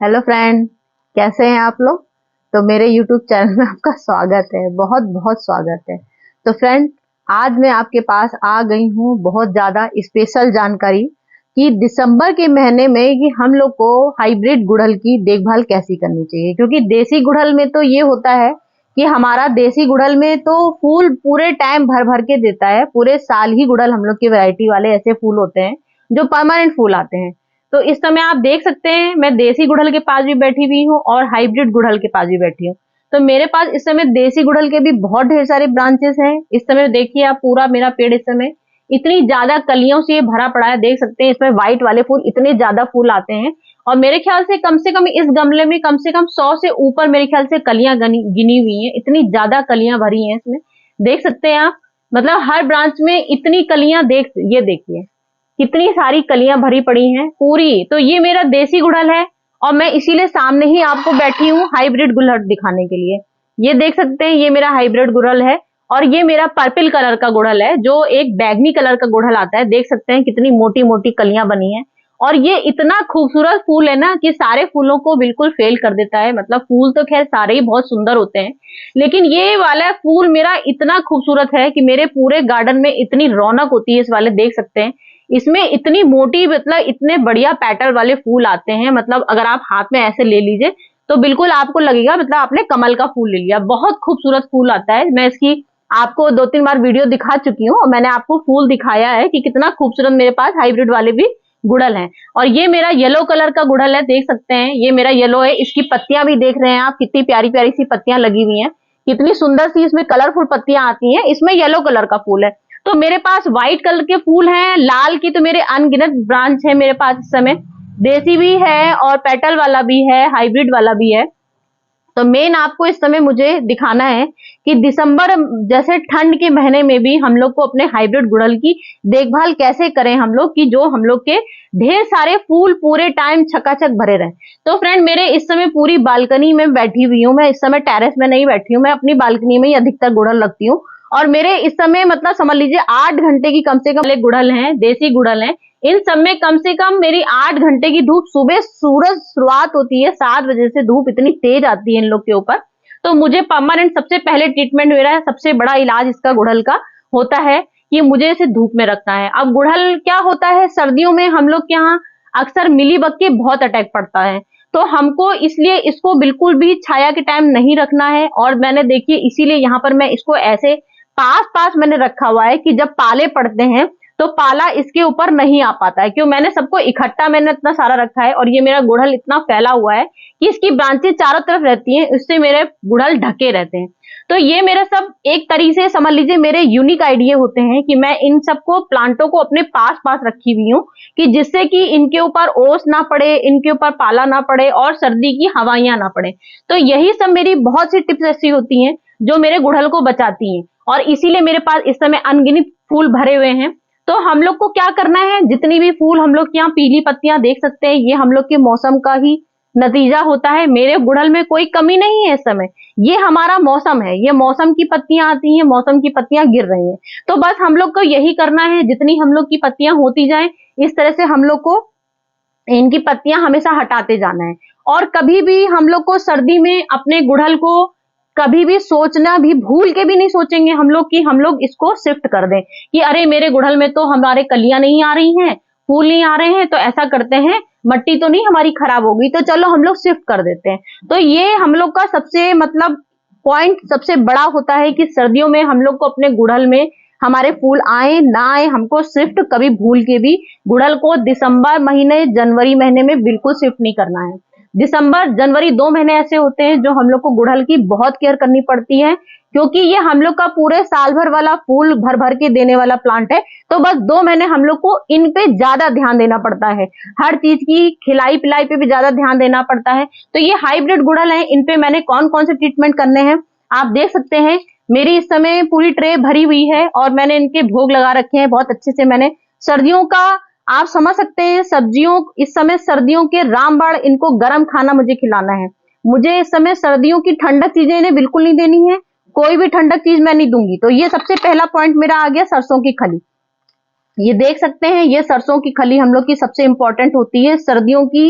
Hello friend, कैसे हैं आप लोग। तो मेरे यूट्यूब चैनल में आपका स्वागत है, बहुत बहुत स्वागत है। तो फ्रेंड, आज मैं आपके पास आ गई हूँ बहुत ज़्यादा स्पेशल जानकारी कि दिसंबर के महीने में कि हम लोग को हाइब्रिड गुड़हल की देखभाल कैसी करनी चाहिए। क्योंकि देसी गुड़हल में तो ये होता है कि हमारा देसी गुड़हल में तो फूल पूरे टाइम भर भर के देता है, पूरे साल ही गुड़हल हम लोग की वैरायटी वाले ऐसे फूल होते हैं जो परमानेंट फूल आते हैं। तो इस समय आप देख सकते हैं मैं देसी गुड़हल के पास भी बैठी हुई हूँ और हाइब्रिड गुड़हल के पास भी बैठी हूँ। तो मेरे पास इस समय देसी गुड़हल के भी बहुत ढेर सारे ब्रांचेस हैं। इस समय देखिए आप, पूरा मेरा पेड़ इस समय इतनी ज्यादा कलियों से ये भरा पड़ा है। देख सकते हैं इसमें व्हाइट वाले फूल इतने ज्यादा फूल आते हैं। और मेरे ख्याल से कम इस गमले में कम से कम 100 से ऊपर मेरे ख्याल से कलियां गिनी हुई हैं। इतनी ज्यादा कलियां भरी हैं इसमें, देख सकते हैं आप। मतलब हर ब्रांच में इतनी कलियां, ये देखिए कितनी सारी कलियां भरी पड़ी हैं पूरी। तो ये मेरा देसी गुड़हल है और मैं इसीलिए सामने ही आपको बैठी हूँ हाइब्रिड गुड़हल दिखाने के लिए। ये देख सकते हैं ये मेरा हाइब्रिड गुड़हल है और ये मेरा पर्पल कलर का गुड़हल है जो एक बैगनी कलर का गुड़हल आता है। देख सकते हैं कितनी मोटी मोटी कलियां बनी हैं और ये इतना खूबसूरत फूल है ना कि सारे फूलों को बिल्कुल फेल कर देता है। मतलब फूल तो खैर सारे ही बहुत सुंदर होते हैं, लेकिन ये वाला फूल मेरा इतना खूबसूरत है कि मेरे पूरे गार्डन में इतनी रौनक होती है इस वाले। देख सकते हैं इसमें इतनी मोटी, मतलब इतने बढ़िया पैटर्न वाले फूल आते हैं। मतलब अगर आप हाथ में ऐसे ले लीजिए तो बिल्कुल आपको लगेगा मतलब आपने कमल का फूल ले लिया। बहुत खूबसूरत फूल आता है। मैं इसकी आपको 2-3 बार वीडियो दिखा चुकी हूँ और मैंने आपको फूल दिखाया है कि कितना खूबसूरत मेरे पास हाइब्रिड वाले भी गुड़हल हैं। और ये मेरा येलो कलर का गुड़हल है, देख सकते हैं ये मेरा येलो है। इसकी पत्तियां भी देख रहे हैं आप, कितनी प्यारी प्यारी सी पत्तियां लगी हुई हैं, कितनी सुंदर सी इसमें कलरफुल पत्तियां आती हैं। इसमें येलो कलर का फूल है। तो मेरे पास व्हाइट कलर के फूल हैं, लाल की तो मेरे अनगिनत ब्रांच है मेरे पास इस समय। देसी भी है और पेटल वाला भी है, हाइब्रिड वाला भी है। तो मेन आपको इस समय मुझे दिखाना है कि दिसंबर जैसे ठंड के महीने में भी हम लोग को अपने हाइब्रिड गुड़हल की देखभाल कैसे करें हम लोग, कि जो हम लोग के ढेर सारे फूल पूरे टाइम छकाछक भरे रहे। तो फ्रेंड, मेरे इस समय पूरी बालकनी में बैठी हुई हूँ मैं। इस समय टेरेस में नहीं बैठी हूँ, मैं अपनी बालकनी में ही अधिकतर गुड़हल रखती हूँ। और मेरे इस समय मतलब समझ लीजिए 8 घंटे की कम से कम गुड़हल हैं, देसी गुड़हल हैं। इन सब में कम से कम मेरी 8 घंटे की धूप, सुबह सूरज शुरुआत होती है 7 बजे से, धूप इतनी तेज आती है इन लोग के ऊपर। तो मुझे परमानेंट सबसे पहले ट्रीटमेंट मेरा सबसे बड़ा इलाज इसका गुड़हल का होता है कि मुझे इसे धूप में रखना है। अब गुड़हल क्या होता है, सर्दियों में हम लोग के यहाँ अक्सर मिलीबग के बहुत अटैक पड़ता है। तो हमको इसलिए इसको बिल्कुल भी छाया के टाइम नहीं रखना है। और मैंने देखिए इसीलिए यहाँ पर मैं इसको ऐसे पास पास मैंने रखा हुआ है कि जब पाले पड़ते हैं तो पाला इसके ऊपर नहीं आ पाता है। क्यों, मैंने सबको इकट्ठा मैंने इतना सारा रखा है और ये मेरा गुड़हल इतना फैला हुआ है कि इसकी ब्रांचेस चारों तरफ रहती हैं, इससे मेरे गुड़हल ढके रहते हैं। तो ये मेरा सब एक तरीके से समझ लीजिए मेरे यूनिक आइडिया होते हैं कि मैं इन सबको प्लांटों को अपने पास पास रखी हुई हूँ कि जिससे कि इनके ऊपर ओस ना पड़े, इनके ऊपर पाला ना पड़े और सर्दी की हवाइयां ना पड़े। तो यही सब मेरी बहुत सी टिप्स ऐसी होती हैं जो मेरे गुड़हल को बचाती हैं और इसीलिए मेरे पास इस समय अनगिनत फूल भरे हुए हैं। तो हम लोग को क्या करना है, जितनी भी फूल हम लोग यहाँ पीली पत्तियां देख सकते हैं, ये हम लोग के मौसम का ही नतीजा होता है। मेरे गुड़हल में कोई कमी नहीं है इस समय, ये हमारा मौसम है। ये मौसम की पत्तियां आती हैं, मौसम की पत्तियां गिर रही हैं। तो बस हम लोग को यही करना है, जितनी हम लोग की पत्तियां होती जाएं इस तरह से हम लोग को इनकी पत्तियां हमेशा हटाते जाना है। और कभी भी हम लोग को सर्दी में अपने गुड़हल को कभी भी सोचना भी, भूल के भी नहीं सोचेंगे हम लोग कि हम लोग इसको शिफ्ट कर दें कि अरे मेरे गुड़हल में तो हमारे कलियां नहीं आ रही हैं, फूल नहीं आ रहे हैं, तो ऐसा करते हैं मट्टी तो नहीं हमारी खराब हो गई, तो चलो हम लोग शिफ्ट कर देते हैं। तो ये हम लोग का सबसे मतलब पॉइंट सबसे बड़ा होता है कि सर्दियों में हम लोग को अपने गुड़हल में हमारे फूल आए ना आए, हमको शिफ्ट कभी भूल के भी गुड़हल को दिसंबर महीने, जनवरी महीने में बिल्कुल शिफ्ट नहीं करना है। दिसंबर जनवरी 2 महीने ऐसे होते हैं जो हम लोग को गुड़हल की बहुत केयर करनी पड़ती है, क्योंकि ये हम लोग का पूरे साल भर वाला फूल भर भर के देने वाला प्लांट है। तो बस 2 महीने हम लोग को इन पे ज्यादा ध्यान देना पड़ता है, हर चीज की खिलाई पिलाई पे भी ज्यादा ध्यान देना पड़ता है। तो ये हाइब्रिड गुड़हल है, इन पे मैंने कौन कौन से ट्रीटमेंट करने हैं आप देख सकते हैं। मेरी इस समय पूरी ट्रे भरी हुई है और मैंने इनके भोग लगा रखे हैं बहुत अच्छे से। मैंने सर्दियों का आप समझ सकते हैं, सब्जियों इस समय सर्दियों के रामबाण, इनको गर्म खाना मुझे खिलाना है। मुझे इस समय सर्दियों की ठंडक चीजें इन्हें बिल्कुल नहीं देनी है, कोई भी ठंडक चीज मैं नहीं दूंगी। तो ये सबसे पहला पॉइंट मेरा आ गया सरसों की खली। ये देख सकते हैं, ये सरसों की खली हम लोग की सबसे इंपॉर्टेंट होती है सर्दियों की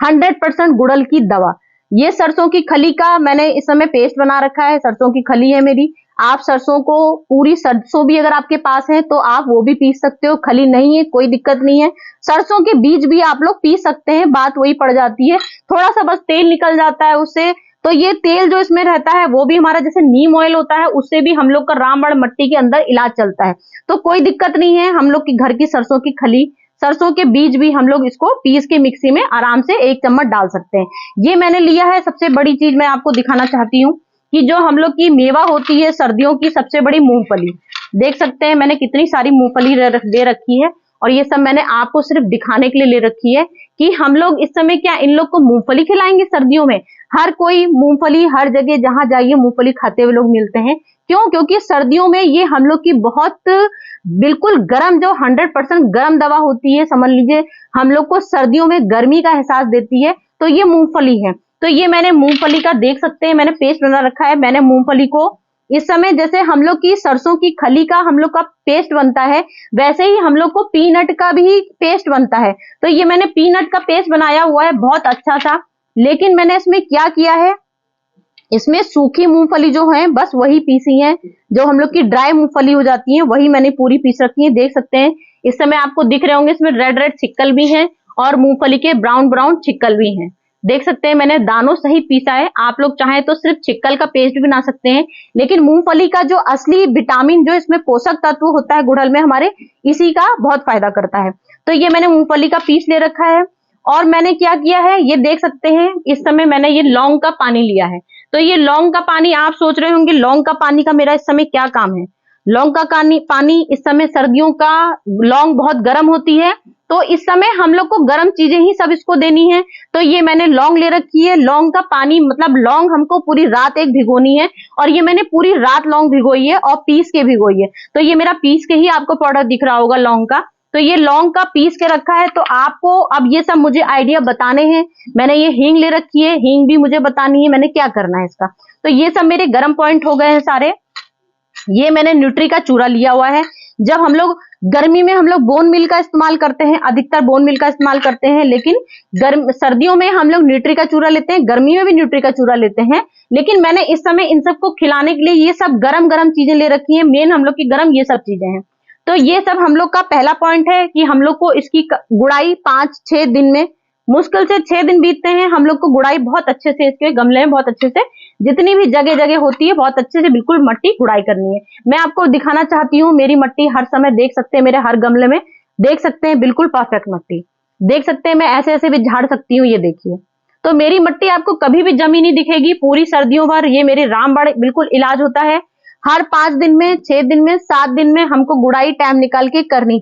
100% गुड़ल की दवा। ये सरसों की खली का मैंने इस समय पेस्ट बना रखा है, सरसों की खली है मेरी। आप सरसों को, पूरी सरसों भी अगर आपके पास है तो आप वो भी पीस सकते हो, खली नहीं है कोई दिक्कत नहीं है। सरसों के बीज भी आप लोग पीस सकते हैं, बात वही पड़ जाती है, थोड़ा सा बस तेल निकल जाता है उससे। तो ये तेल जो इसमें रहता है वो भी हमारा जैसे नीम ऑयल होता है, उससे भी हम लोग का रामबाण मट्टी के अंदर इलाज चलता है। तो कोई दिक्कत नहीं है, हम लोग की घर की सरसों की खली, सरसों के बीज भी हम लोग इसको पीस के मिक्सी में आराम से 1 चम्मच डाल सकते हैं। ये मैंने लिया है। सबसे बड़ी चीज मैं आपको दिखाना चाहती हूँ कि जो हम लोग की मेवा होती है सर्दियों की, सबसे बड़ी मूंगफली, देख सकते हैं मैंने कितनी सारी मूंगफली दे रखी है। और ये सब मैंने आपको सिर्फ दिखाने के लिए ले रखी है कि हम लोग इस समय क्या इन लोग को मूंगफली खिलाएंगे सर्दियों में। हर कोई मूंगफली, हर जगह जहां जाइए मूंगफली खाते हुए लोग मिलते हैं। क्यों? क्योंकि सर्दियों में ये हम लोग की बहुत बिल्कुल गर्म, जो 100% गर्म दवा होती है, समझ लीजिए हम लोग को सर्दियों में गर्मी का एहसास देती है, तो ये मूंगफली है। तो ये मैंने मूंगफली का देख सकते हैं मैंने पेस्ट बना रखा है। मैंने मूंगफली को इस समय जैसे हम लोग की सरसों की खली का हम लोग का पेस्ट बनता है, वैसे ही हम लोग को पीनट का भी पेस्ट बनता है। तो ये मैंने पीनट का पेस्ट बनाया हुआ है बहुत अच्छा सा। लेकिन मैंने इसमें क्या किया है, इसमें सूखी मूंगफली जो है बस वही पीसी है, जो हम लोग की ड्राई मूंगफली हो जाती है वही मैंने पूरी पीस रखी है। देख सकते हैं इस समय आपको दिख रहे होंगे, इसमें रेड रेड छिक्कल भी है और मूंगफली के ब्राउन ब्राउन छिक्कल भी हैं। देख सकते हैं मैंने दानों सही पीसा है। आप लोग चाहें तो सिर्फ छिक्कल का पेस्ट भी बना सकते हैं, लेकिन मूंगफली का जो असली विटामिन, जो इसमें पोषक तत्व होता है गुड़हल में हमारे, इसी का बहुत फायदा करता है। तो ये मैंने मूंगफली का पीस ले रखा है। और मैंने क्या किया है, ये देख सकते हैं इस समय मैंने ये लौंग का पानी लिया है। तो ये लौंग का पानी, आप सोच रहे होंगे लौंग का पानी का मेरा इस समय क्या काम है। लौंग का पानी इस समय सर्दियों का, लौंग बहुत गर्म होती है, तो इस समय हम लोग को गर्म चीजें ही सब इसको देनी है। तो ये मैंने लौंग ले रखी है। लौंग का पानी मतलब लौंग हमको पूरी रात एक भिगोनी है, और ये मैंने पूरी रात लौंग भिगोई है और पीस के भिगोई है। तो ये मेरा पीस के ही आपको पाउडर दिख रहा होगा लौंग का। तो ये लौंग का पीस के रखा है। तो आपको अब ये सब मुझे आइडिया बताने हैं। मैंने ये हींग ले रखी है, हींग भी मुझे बतानी है मैंने क्या करना है इसका। तो ये सब मेरे गर्म पॉइंट हो गए हैं सारे। ये मैंने न्यूट्री का चूरा लिया हुआ है। जब हम लोग गर्मी में हम लोग बोन मिल का इस्तेमाल करते हैं, अधिकतर बोन मिल का इस्तेमाल करते हैं, लेकिन सर्दियों में हम लोग न्यूट्री का चूरा लेते हैं, गर्मी में भी न्यूट्री का चूरा लेते हैं। लेकिन मैंने इस समय इन सबको खिलाने के लिए ये सब गरम गरम चीजें ले रखी है। मेन हम लोग की गरम ये सब चीजें हैं। तो ये सब हम लोग का पहला पॉइंट है कि हम लोग को इसकी गुड़ाई 5-6 दिन में, मुश्किल से 6 दिन बीतते हैं, हम लोग को गुड़ाई बहुत अच्छे से इसके गमले में बहुत अच्छे से, जितनी भी जगह जगह होती है बहुत अच्छे से बिल्कुल मट्टी गुड़ाई करनी है। मैं आपको दिखाना चाहती हूँ मेरी मट्टी हर समय, देख सकते हैं मेरे हर गमले में देख सकते हैं बिल्कुल परफेक्ट मट्टी देख सकते हैं। मैं ऐसे ऐसे भी झाड़ सकती हूँ, ये देखिए। तो मेरी मट्टी आपको कभी भी जमी नहीं दिखेगी पूरी सर्दियों भर। ये मेरे रामबाण बिल्कुल इलाज होता है। हर 5 दिन में, 6 दिन में, 7 दिन में हमको गुड़ाई टाइम निकाल के करनी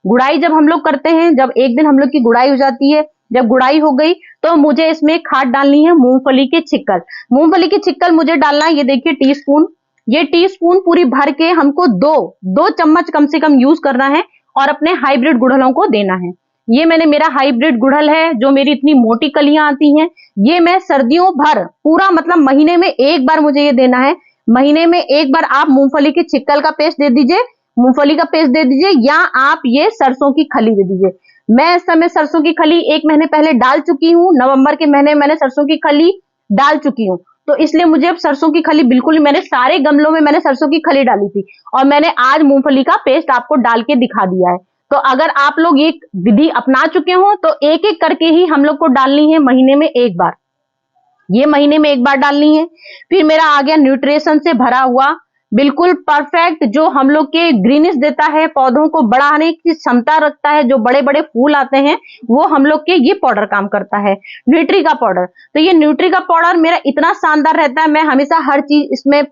गुड़ाई जब हम लोग करते हैं, जब एक दिन हम लोग की गुड़ाई हो जाती है, जब गुड़ाई हो गई तो मुझे इसमें खाद डालनी है मूंगफली के छिक्कल। मूंगफली के छिक्कल मुझे डालना है, ये देखिए टीस्पून, ये टीस्पून पूरी भर के हमको 2 चम्मच कम से कम यूज करना है और अपने हाइब्रिड गुड़हलों को देना है। ये मैंने, मेरा हाइब्रिड गुड़हल है जो मेरी इतनी मोटी कलियां आती हैं, ये मैं सर्दियों भर पूरा मतलब महीने में एक बार मुझे ये देना है। महीने में एक बार आप मूंगफली के छिक्कल का पेस्ट दे दीजिए, मूंगफली का पेस्ट दे दीजिए, या आप ये सरसों की खली दे दीजिए। मैं इस समय सरसों की खली 1 महीने पहले डाल चुकी हूँ, नवंबर के महीने मैंने सरसों की खली डाल चुकी हूँ। तो इसलिए मुझे अब सरसों की खली बिल्कुल, मैंने सारे गमलों में मैंने सरसों की खली डाली थी और मैंने आज मूंगफली का पेस्ट आपको डाल के दिखा दिया है। तो अगर आप लोग ये विधि अपना चुके हो तो एक एक करके ही हम लोग को डालनी है महीने में एक बार, ये महीने में एक बार डालनी है। फिर मेरा आ गया न्यूट्रिशन से भरा हुआ बिल्कुल परफेक्ट, जो हम लोग के ग्रीनिश देता है, पौधों को बढ़ाने की क्षमता रखता है, जो बड़े बड़े फूल आते हैं वो हम लोग के ये पाउडर काम करता है, न्यूट्री का पाउडर। तो ये न्यूट्री का पाउडर मेरा इतना शानदार रहता है, मैं हमेशा हर चीज इसमें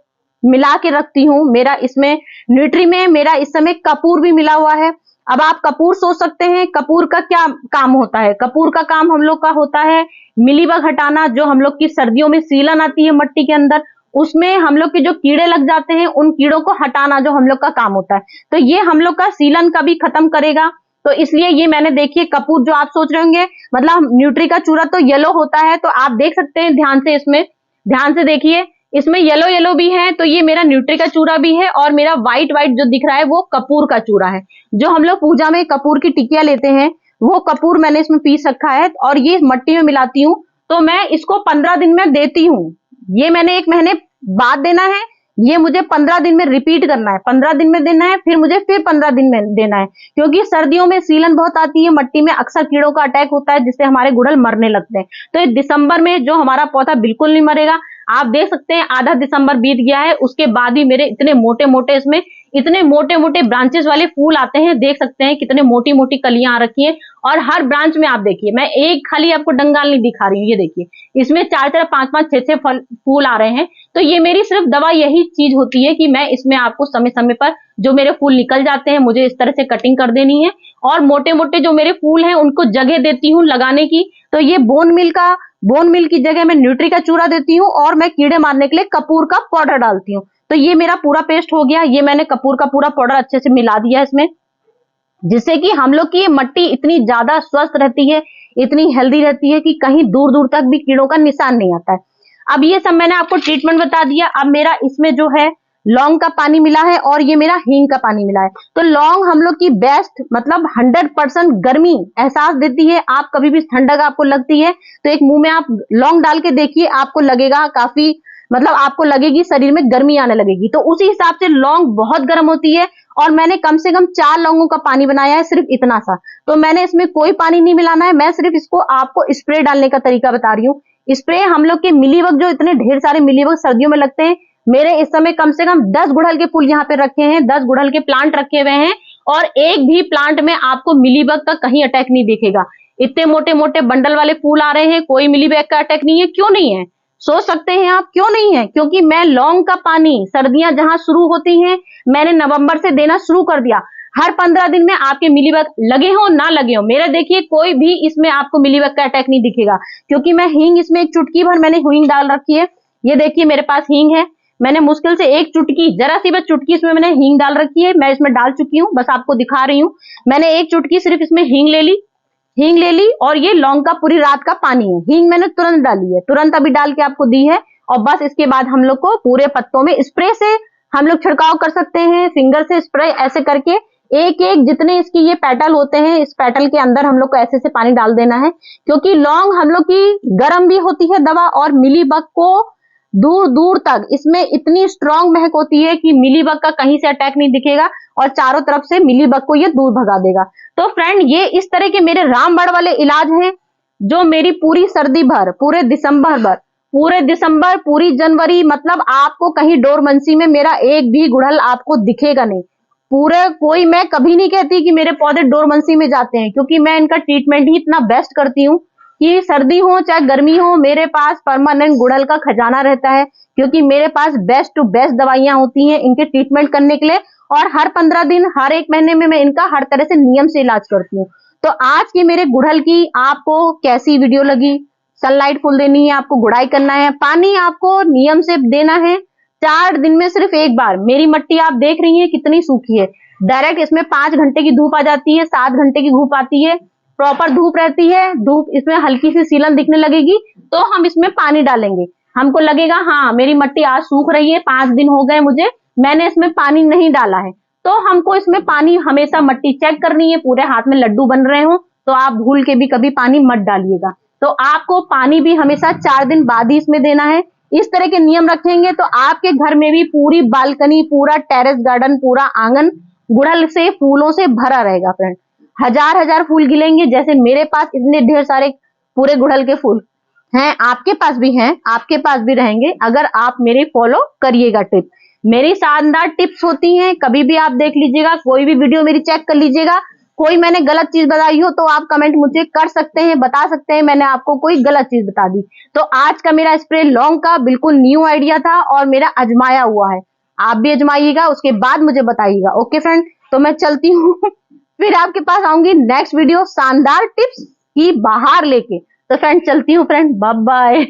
मिला के रखती हूँ। मेरा इसमें न्यूट्री में मेरा इस समय कपूर भी मिला हुआ है। अब आप कपूर सोच सकते हैं कपूर का क्या काम होता है। कपूर का काम हम लोग का होता है मिलीबग हटाना, जो हम लोग की सर्दियों में सीलन आती है मट्टी के अंदर, उसमें हम लोग के जो कीड़े लग जाते हैं उन कीड़ों को हटाना जो हम लोग का काम होता है। तो ये हम लोग का सीलन का भी खत्म करेगा। तो इसलिए ये मैंने, देखिए कपूर, जो आप सोच रहे होंगे मतलब न्यूट्री का चूरा तो येलो होता है, तो आप देख सकते हैं ध्यान से, इसमें ध्यान से देखिए, इसमें येलो येलो भी है। तो ये मेरा न्यूट्री का चूरा भी है, और मेरा व्हाइट व्हाइट जो दिख रहा है वो कपूर का चूरा है। जो हम लोग पूजा में कपूर की टिकिया लेते हैं, वो कपूर मैंने इसमें पीस रखा है और ये मट्टी में मिलाती हूँ। तो मैं इसको 15 दिन में देती हूँ। ये मैंने 1 महीने बाद देना है, ये मुझे 15 दिन में रिपीट करना है। 15 दिन में देना है, फिर मुझे फिर 15 दिन में देना है, क्योंकि सर्दियों में सीलन बहुत आती है, मट्टी में अक्सर कीड़ों का अटैक होता है, जिससे हमारे गुड़हल मरने लगते हैं। तो इस दिसंबर में जो हमारा पौधा बिल्कुल नहीं मरेगा। आप देख सकते हैं आधा दिसंबर बीत गया है, उसके बाद भी मेरे इतने मोटे मोटे इसमें इतने मोटे मोटे ब्रांचेस वाले फूल आते हैं। देख सकते हैं कितने मोटी मोटी कलियां आ रखी हैं, और हर ब्रांच में आप देखिए, मैं एक खाली आपको डंगाल नहीं दिखा रही हूँ, ये देखिए इसमें 4-4, 5-5, 6-6 फूल आ रहे हैं। तो ये मेरी सिर्फ दवा यही चीज होती है कि मैं इसमें आपको समय समय पर जो मेरे फूल निकल जाते हैं, मुझे इस तरह से कटिंग कर देनी है, और मोटे मोटे जो मेरे फूल हैं उनको जगह देती हूँ लगाने की। तो ये बोन मिल की जगह मैं न्यूट्री का चूरा देती हूँ, और मैं कीड़े मारने के लिए कपूर का पाउडर डालती हूँ। तो ये मेरा पूरा पेस्ट हो गया। ये मैंने कपूर का पूरा पाउडर अच्छे से मिला दिया इसमें, जिससे कि हम लोग की ये मट्टी इतनी ज्यादा स्वस्थ रहती है, इतनी हेल्दी रहती है कि कहीं दूर दूर तक भी कीड़ों का निशान नहीं आता है। अब ये सब मैंने आपको ट्रीटमेंट बता दिया। अब मेरा इसमें जो है लौंग का पानी मिला है, और ये मेरा हींग का पानी मिला है। तो लौंग हम लोग की बेस्ट, मतलब 100% गर्मी एहसास देती है। आप कभी भी ठंडक आपको लगती है तो एक मुंह में आप लौंग डाल के देखिए, आपको लगेगा काफी, मतलब आपको लगेगी शरीर में गर्मी आने लगेगी। तो उसी हिसाब से लौंग बहुत गर्म होती है, और मैंने कम से कम 4 लौंगों का पानी बनाया है, सिर्फ इतना सा। तो मैंने इसमें कोई पानी नहीं मिलाना है, मैं सिर्फ इसको आपको स्प्रे डालने का तरीका बता रही हूँ। स्प्रे हम लोग के मिलीबग, जो इतने ढेर सारे मिलीबग सर्दियों में लगते हैं, मेरे इस समय कम से कम 10 गुड़हल के फूल यहाँ पे रखे हैं, 10 गुड़हल के प्लांट रखे हुए हैं, और एक भी प्लांट में आपको मिलीबग का कहीं अटैक नहीं दिखेगा। इतने मोटे मोटे बंडल वाले फूल आ रहे हैं, कोई मिलीबग का अटैक नहीं है। क्यों नहीं है, सोच सकते हैं आप, क्यों नहीं है? क्योंकि मैं लौंग का पानी सर्दियां जहां शुरू होती हैं, मैंने नवंबर से देना शुरू कर दिया। हर 15 दिन में आपके मिलीबग लगे हो ना लगे हो, मेरे देखिए कोई भी इसमें आपको मिलीबग का अटैक नहीं दिखेगा, क्योंकि मैं हींग इसमें एक चुटकी भर मैंने हींग डाल रखी है। ये देखिए मेरे पास हींग है, मैंने मुश्किल से एक चुटकी, जरा सी बस चुटकी इसमें मैंने हींग डाल रखी है। मैं इसमें डाल चुकी हूँ, बस आपको दिखा रही हूँ। मैंने एक चुटकी सिर्फ इसमें हींग ले ली, और ये लौंग का पूरी रात का पानी है। हींग मैंने तुरंत डाली है, तुरंत अभी डाल के आपको दी है। और बस इसके बाद हम लोग को पूरे पत्तों में स्प्रे से हम लोग छिड़काव कर सकते हैं, फिंगर से स्प्रे ऐसे करके एक एक जितने इसकी ये पेटल होते हैं, इस पेटल के अंदर हम लोग को ऐसे से पानी डाल देना है। क्योंकि लौंग हम लोग की गर्म भी होती है दवा, और मिलीबग को दूर दूर तक इसमें इतनी स्ट्रांग महक होती है कि मिलीबग का कहीं से अटैक नहीं दिखेगा, और चारों तरफ से मिलीबग को ये दूर भगा देगा। तो फ्रेंड, ये इस तरह के मेरे रामबाण वाले इलाज हैं, जो मेरी पूरी सर्दी भर, पूरे दिसंबर, पूरी जनवरी, मतलब आपको कहीं डोरमंसी में मेरा एक भी गुड़हल आपको दिखेगा नहीं। पूरे कोई, मैं कभी नहीं कहती कि मेरे पौधे डोरमंसी में जाते हैं, क्योंकि मैं इनका ट्रीटमेंट ही इतना बेस्ट करती हूँ कि सर्दी हो चाहे गर्मी हो, मेरे पास परमानेंट गुड़हल का खजाना रहता है। क्योंकि मेरे पास बेस्ट टू बेस्ट दवाइयां होती हैं इनके ट्रीटमेंट करने के लिए, और हर 15 दिन, हर 1 महीने में मैं इनका हर तरह से नियम से इलाज करती हूँ। तो आज की मेरे गुड़हल की आपको कैसी वीडियो लगी? सनलाइट फुल देनी है आपको, गुड़ाई करना है, पानी आपको नियम से देना है 4 दिन में सिर्फ 1 बार। मेरी मट्टी आप देख रही हैं कितनी सूखी है, डायरेक्ट इसमें 5 घंटे की धूप आ जाती है, 7 घंटे की धूप आती है, प्रॉपर धूप रहती है। धूप इसमें हल्की सी सीलन दिखने लगेगी तो हम इसमें पानी डालेंगे, हमको लगेगा हाँ मेरी मट्टी आज सूख रही है, 5 दिन हो गए मुझे, मैंने इसमें पानी नहीं डाला है, तो हमको इसमें पानी हमेशा मट्टी चेक करनी है। पूरे हाथ में लड्डू बन रहे हो तो आप भूल के भी कभी पानी मत डालिएगा। तो आपको पानी भी हमेशा 4 दिन बाद ही इसमें देना है। इस तरह के नियम रखेंगे तो आपके घर में भी पूरी बालकनी, पूरा टेरेस गार्डन, पूरा आंगन गुड़हल से, फूलों से भरा रहेगा। फ्रेंड, हजार हजार फूल गिलेंगे, जैसे मेरे पास इतने ढेर सारे पूरे गुड़हल के फूल हैं, आपके पास भी हैं, आपके पास भी रहेंगे, अगर आप मेरे फॉलो करिएगा टिप। मेरी शानदार टिप्स होती हैं, कभी भी आप देख लीजिएगा, कोई भी वीडियो मेरी चेक कर लीजिएगा। कोई मैंने गलत चीज बताई हो तो आप कमेंट मुझे कर सकते हैं, बता सकते हैं मैंने आपको कोई गलत चीज बता दी। तो आज का मेरा स्प्रे लौंग का बिल्कुल न्यू आइडिया था और मेरा आजमाया हुआ है, आप भी आजमाइएगा, उसके बाद मुझे बताइएगा। ओके फ्रेंड, तो मैं चलती हूँ फिर आपके पास आऊंगी नेक्स्ट वीडियो शानदार टिप्स की बाहर लेके। तो फ्रेंड चलती हूँ फ्रेंड, बाय बाय।